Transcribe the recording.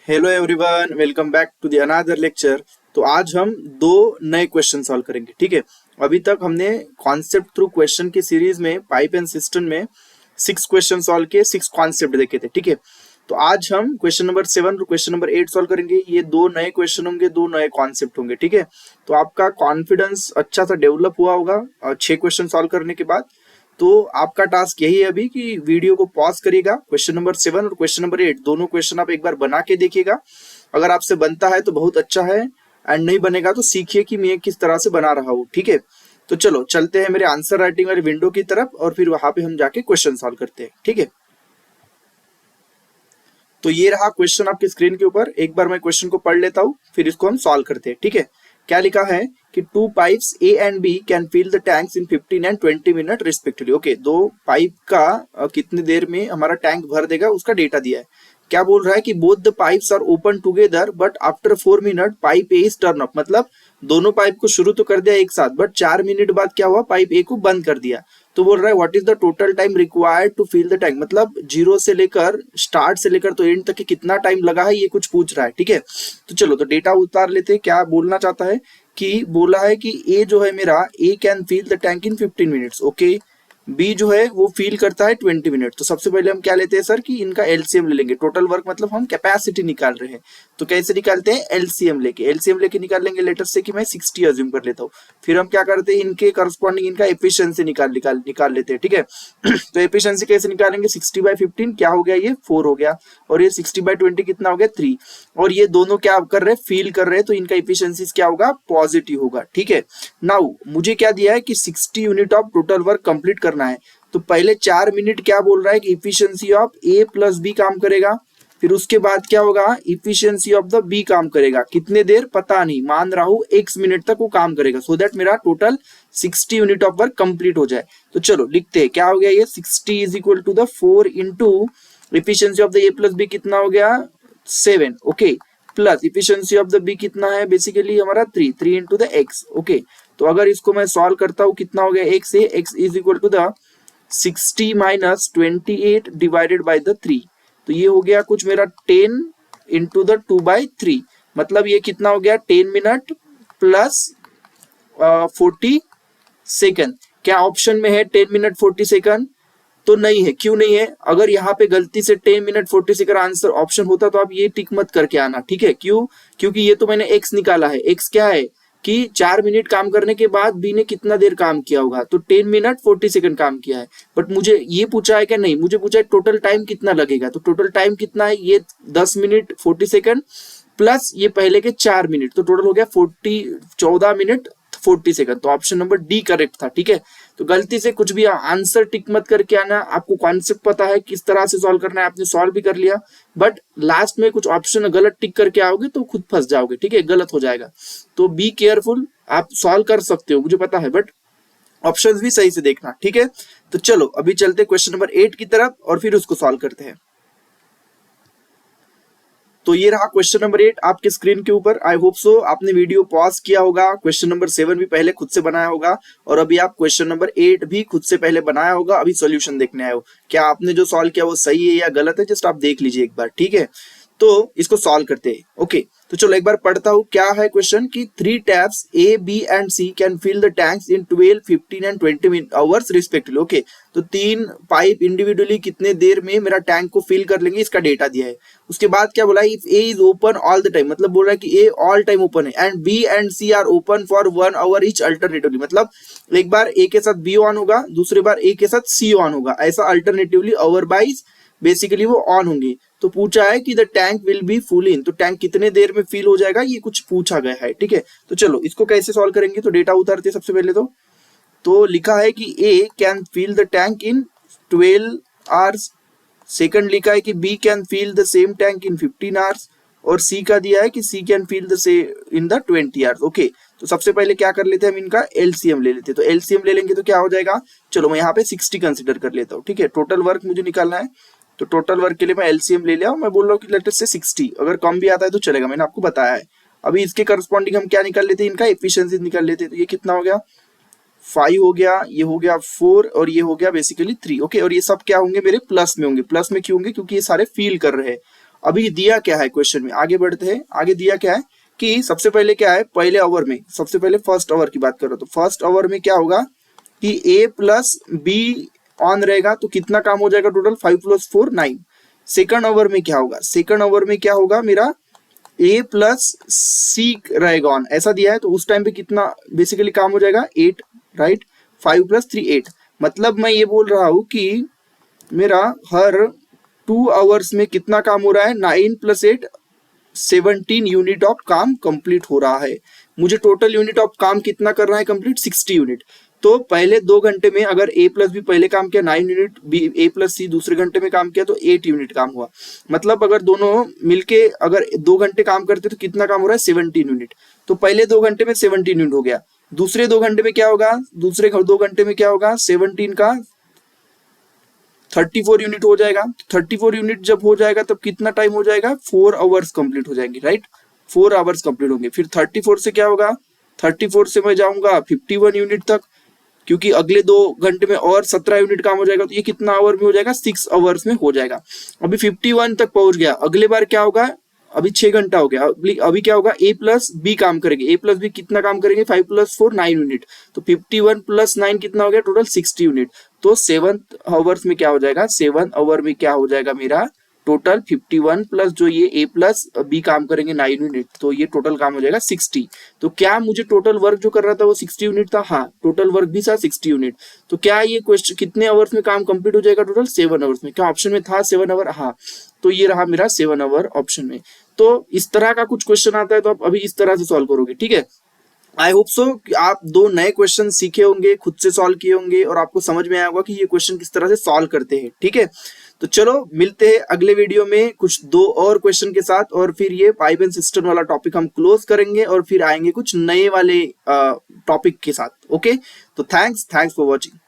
Hello everyone, welcome back to the another lecture. तो आज हम दो नए क्वेश्चन सॉल्व करेंगे। ठीक है, अभी तक हमने कॉन्सेप्ट थ्रू क्वेश्चन की सीरीज में पाइप एंड सिस्टम में 6 क्वेश्चन सॉल्व किए, 6 कॉन्सेप्ट देखे थे। ठीक है, तो आज हम क्वेश्चन नंबर 7 और क्वेश्चन नंबर 8 सॉल्व करेंगे। ये दो नए क्वेश्चन होंगे, दो नए कॉन्सेप्ट होंगे। ठीक है, तो आपका कॉन्फिडेंस अच्छा सा डेवलप हुआ होगा 6 क्वेश्चन सॉल्व करने के बाद। तो आपका टास्क यही है अभी कि वीडियो को पॉज करिएगा, क्वेश्चन नंबर 7 और क्वेश्चन नंबर 8 दोनों क्वेश्चन आप एक बार बना के देखिएगा। अगर आपसे बनता है तो बहुत अच्छा है, एंड नहीं बनेगा तो सीखिए कि मैं किस तरह से बना रहा हूँ। ठीक है, तो चलो चलते हैं मेरे आंसर राइटिंग वाली विंडो की तरफ और फिर वहां पे हम जाके क्वेश्चन सॉल्व करते हैं। ठीक है, तो ये रहा क्वेश्चन आपकी स्क्रीन के ऊपर। एक बार मैं क्वेश्चन को पढ़ लेता हूँ, फिर इसको हम सॉल्व करते हैं। ठीक है, क्या लिखा है कि 2 pipes a and b can fill the tanks in 15 and 20 minute respectively. Okay, दो पाइप का कितने देर में हमारा टैंक भर देगा उसका डेटा दिया है। क्या बोल रहा है कि both the pipes are open together but after 4 minute pipe a is turn off. मतलब दोनों पाइप को शुरू तो कर दिया एक साथ, बट 4 मिनट बाद क्या हुआ, पाइप ए को बंद कर दिया। तो बोल रहा है what is the total time required to fill the tank. मतलब जीरो से लेकर स्टार्ट से लेकर तो एंड तक के कितना टाइम लगा है, ये कुछ पूछ रहा है। ठीक है, तो चलो तो डेटा उतार लेते हैं। क्या बोलना चाहता है कि बोला है कि ए जो है मेरा, A can fill the tank in 15 minutes. Okay, B जो है वो फील करता है 20 मिनट। तो सबसे पहले हम क्या लेते हैं सर कि इनका एलसीएम ले लेंगे। टोटल वर्क मतलब हम कैपेसिटी निकाल रहे हैं, तो कैसे निकालते हैं, एलसीएम लेके निकाल लेंगे। लेटर से कि मैं 60 अज्यूम कर लेता हूँ। फिर हम क्या करते हैं, इनके करस्पॉन्डिंग इनका एफिशिएंसी निकाल लेते हैं। ठीक है, तो एफिशिएंसी कैसे निकालेंगे, 60/15 क्या हो गया, ये 4 हो गया, और ये 60/20 कितना हो गया, 3। और ये दोनों क्या कर रहे हैं, फील कर रहे हैं, तो इनका एफिशिएंसी क्या होगा, पॉजिटिव होगा। ठीक है, नाउ मुझे क्या दिया है कि 60 unit of total work complete करना है। तो पहले 4 मिनट क्या बोल रहा है कि efficiency of a plus b काम करेगा। फिर उसके बाद क्या होगा, इफिशियंसी ऑफ द बी काम करेगा। कितने देर पता नहीं, मान रहा हूं x मिनट तक वो काम करेगा, सो दैट मेरा total 60 unit of work complete हो जाए। तो चलो लिखते हैं, क्या हो गया ये 60 is equal to the 4 into efficiency of the a plus b कितना हो गया 7। Okay, plus efficiency of the b कितना है बेसिकली हमारा 3 इंटू द एक्स। ओके, तो अगर इसको मैं सॉल्व करता हूँ कितना हो गया, x से x is equal to the 60 minus 28 divided by the 3। तो ये हो गया कुछ मेरा 10 इंटू द 2/3। मतलब ये कितना हो गया, 10 मिनट प्लस 40 सेकंड। क्या ऑप्शन में है 10 मिनट 40 सेकंड? तो नहीं है। क्यों नहीं है, अगर यहाँ पे गलती से 10 मिनट 40 सेकंड आंसर ऑप्शन होता तो आप ये टिक मत करके आना। ठीक है, क्यों, क्योंकि ये तो मैंने x निकाला है। x क्या है कि 4 मिनट काम करने के बाद बी ने कितना देर काम किया होगा, तो 10 मिनट 40 सेकंड काम किया है। बट मुझे ये पूछा है क्या, नहीं, मुझे पूछा है टोटल टाइम कितना लगेगा। तो टोटल टाइम कितना है, ये 10 मिनट 40 सेकंड प्लस ये पहले के 4 मिनट, तो टोटल हो गया 14 मिनट 40 सेकंड। तो ऑप्शन नंबर डी करेक्ट था। ठीक है, तो गलती से कुछ भी आंसर टिक मत करके आना। आपको कॉन्सेप्ट पता है किस तरह से सॉल्व करना है, आपने सॉल्व भी कर लिया, बट लास्ट में कुछ ऑप्शन गलत टिक करके आओगे तो खुद फंस जाओगे। ठीक है, गलत हो जाएगा। तो बी केयरफुल, आप सॉल्व कर सकते हो मुझे पता है, बट ऑप्शंस भी सही से देखना। ठीक है, तो चलो अभी चलते क्वेश्चन नंबर 8 की तरफ और फिर उसको सॉल्व करते हैं। तो ये रहा क्वेश्चन नंबर 8 आपके स्क्रीन के ऊपर। आई होप सो आपने वीडियो पॉज किया होगा, क्वेश्चन नंबर 7 भी पहले खुद से बनाया होगा, और अभी आप क्वेश्चन नंबर 8 भी खुद से पहले बनाया होगा। अभी सॉल्यूशन देखने आए हो, क्या आपने जो सॉल्व किया वो सही है या गलत है, जस्ट आप देख लीजिए एक बार। ठीक है, तो इसको सॉल्व करते हैं। ओके, तो चलो एक बार पढ़ता हूँ। क्या है क्वेश्चन कि 3 taps a b and c can fill the tanks in 12, 15 and 20 hours respectively. Okay, तो 3 पाइप इंडिविजुअली कितने देर में मेरा टैंक को फिल कर लेंगे, इसका डेटा दिया है। उसके बाद क्या बोला, if a is open all the time, मतलब बोल रहा है कि ए ऑल टाइम ओपन है, and b and c are open for 1 hour each alternatively. मतलब एक बार ए के साथ बी ऑन होगा, दूसरे बार ए के साथ सी ऑन होगा, ऐसा अल्टरनेटिवली आवर वाइज बेसिकली वो ऑन होंगे। तो पूछा है कि the tank will be full in, तो टैंक कितने देर में फिल हो जाएगा, ये कुछ पूछा गया है। ठीक है, तो चलो इसको कैसे सॉल्व करेंगे, तो डेटा उतारते सबसे पहले। तो लिखा है कि A can fill the tank in 12 hours, second लिखा है कि B can fill the same tank in 15 hours, और सी का दिया है कि सी कैन फिल द से इन द 20 आवर्स। ओके, तो सबसे पहले क्या कर लेते हैं, हम इनका एलसीएम ले लेते हैं। तो एलसीएम ले लेंगे तो क्या हो जाएगा, चलो मैं यहाँ पे 60 कंसिडर कर लेता हूँ। ठीक है, टोटल वर्क मुझे निकालना है, तो टोटल वर्क के लिए मैं एलसीएम ले लिया हूं। मैं बोल रहा हूँ कि लेटर से 60, अगर कम भी आता है तो चलेगा, मैंने आपको बताया है। अभी इसके करस्पॉन्डिंग हम क्या निकाल लेते हैं, इनका एफिशिएंसी निकाल लेते हैं। तो ये कितना हो गया, 5 हो गया, ये हो गया 4, और ये हो गया बेसिकली 3। ओके, और ये सब क्या होंगे मेरे प्लस में होंगे। प्लस में क्यों होंगे, क्योंकि ये सारे फील कर रहे हैं। अभी दिया क्या है क्वेश्चन में, आगे बढ़ते हैं। आगे दिया क्या है कि सबसे पहले क्या है, पहले आवर में, सबसे पहले फर्स्ट आवर की बात करो तो फर्स्ट आवर में क्या होगा कि ए प्लस बी ऑन रहेगा तो कितना काम हो जाएगा टोटल, 5 + 4 9। सेकंड आवर में क्या होगा, सेकंड आवर में क्या होगा मेरा ए प्लस सी रहेगा ऑन, ऐसा दिया है तो उस टाइम पे कितना बेसिकली काम हो जाएगा 8, राइट। 5 + 3 8, मतलब मैं ये बोल रहा हूं कि मेरा हर 2 आवर्स में कितना काम हो रहा है, 9 + 8 17 यूनिट ऑफ काम कंप्लीट हो रहा है। मुझे टोटल यूनिट ऑफ काम कितना करना है कंप्लीट, 60 यूनिट। तो पहले 2 घंटे में अगर ए प्लस बी पहले काम किया 9 यूनिट, बी ए प्लस सी दूसरे घंटे में काम किया तो 8 यूनिट काम हुआ। मतलब अगर दोनों मिलके अगर 2 घंटे काम करते तो कितना काम हो रहा है, 17 यूनिट। तो पहले 2 घंटे में 17 यूनिट हो गया, दूसरे 2 घंटे में क्या होगा, दूसरे 2 घंटे में क्या होगा, 17 का 34 यूनिट हो जाएगा। 34 यूनिट जब हो जाएगा तब कितना टाइम हो जाएगा, 4 आवर्स कंप्लीट हो जाएंगे, राइट। 4 आवर्स कंप्लीट होंगे। फिर 34 से क्या होगा, 34 से मैं जाऊंगा 51 यूनिट तक, क्योंकि अगले 2 घंटे में और 17 यूनिट काम हो जाएगा तो ये कितना आवर में हो जाएगा, 6 आवर्स में हो जाएगा। अभी 51 तक पहुंच गया, अगले बार क्या होगा, अभी 6 घंटा हो गया, अभी क्या होगा, ए प्लस बी काम करेंगे, ए प्लस बी कितना काम करेंगे, 5 + 4 9 यूनिट। तो 51 + 9 कितना हो गया, टोटल 60 यूनिट। तो 7 आवर्स में क्या हो जाएगा, 7 आवर में क्या हो जाएगा मेरा टोटल 51 प्लस जो ये ए प्लस बी काम करेंगे 9 यूनिट, तो ये टोटल काम हो जाएगा 60। तो क्या मुझे टोटल वर्क जो कर रहा था वो 60 यूनिट था, हाँ टोटल वर्क भी था 60 यूनिट। तो क्या ये क्वेश्चन कितने आवर्स में काम कंप्लीट हो जाएगा, टोटल 7 आवर्स में। क्या ऑप्शन में था 7 आवर, हाँ तो ये रहा मेरा 7 आवर ऑप्शन में। तो इस तरह का कुछ क्वेश्चन आता है तो आप अभी इस तरह से सॉल्व करोगे, ठीक है। आई होप सो कि आप 2 नए क्वेश्चन सीखे होंगे, खुद से सॉल्व किए होंगे और आपको समझ में आया होगा कि ये क्वेश्चन किस तरह से सॉल्व करते हैं, ठीक है। तो चलो मिलते हैं अगले वीडियो में कुछ 2 और क्वेश्चन के साथ, और फिर ये पाइप एंड सिस्टम वाला टॉपिक हम क्लोज करेंगे और फिर आएंगे कुछ नए वाले टॉपिक के साथ। ओके, तो थैंक्स फॉर वॉचिंग।